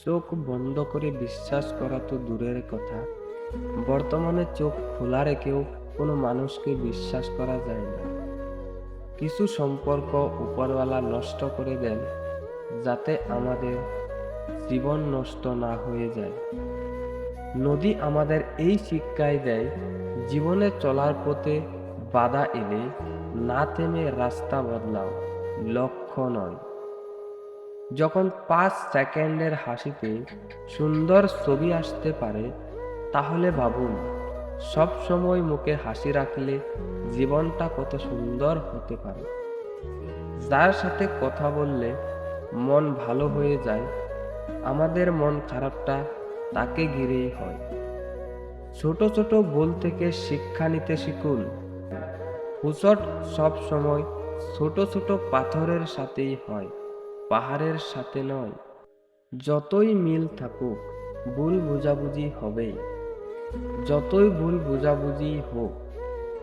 চোখ বন্ধ করে বিশ্বাস করা তো দূরের কথা, বর্তমানে চোখ খোলা রেখেও কোনো মানুষকে বিশ্বাস করা যায় না। কিছু সম্পর্ক উপরওয়ালা নষ্ট করে দেন যাতে আমাদের জীবন নষ্ট না হয়ে যায়। নদী আমাদের এই শিক্ষাই দেয়, জীবনে চলার পথে বাধা এলে না থেমে রাস্তা বদলাও, লক্ষ্য নয়। যখন 5 সেকেন্ডের হাসিতে সুন্দর ছবি আসতে পারে, তাহলে ভাবুন সব সময় মুখে হাসি রাখলে জীবনটা কত সুন্দর হতে পারে। যার সাথে কথা বললে মন ভালো হয়ে যায়, আমাদের মন খারাপটা তাকে ঘিরেই হয়। ছোট ছোট ভুল থেকে শিক্ষা নিতে শিখুন। হুচট সব সময় ছোট ছোট পাথরের সাথেই হয়, পাহাড়ের সাথে নয়। যতই মিল থাকুক, ভুল বোঝাবুঝি হবেই। যতই ভুল বোঝাবুঝি হোক,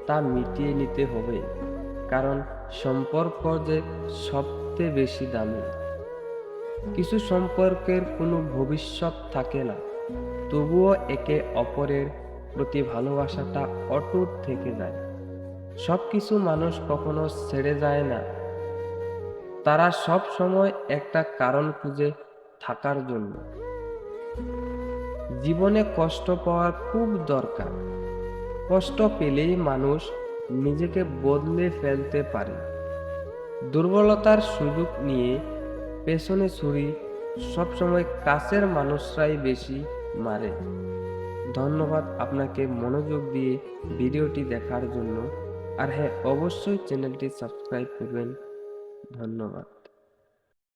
তা মিটিয়ে নিতে হবে, কারণ সম্পর্ক যে সবচেয়ে বেশি দামি। কিছু সম্পর্কের কোনো ভবিষ্যৎ থাকে না, তবুও একে অপরের প্রতি ভালোবাসাটা অটুট থেকে যায়। সবকিছু মানুষ কখনো ছেড়ে যায় না, তারা সব সময় একটা কারণ খুঁজে থাকার জন্য। জীবনে কষ্ট পাওয়ার খুব দরকার, কষ্ট পেলেই মানুষ নিজেকে বদলে ফেলতে পারে। দুর্বলতার সুযোগ নিয়ে পেছনে ছুরি সবসময় কাছের মানুষরাই বেশি মারে। ধন্যবাদ আপনাকে মনোযোগ দিয়ে ভিডিওটি দেখার জন্য। আর হ্যাঁ, অবশ্যই চ্যানেলটি সাবস্ক্রাইব করবেন। ধন্যবাদ।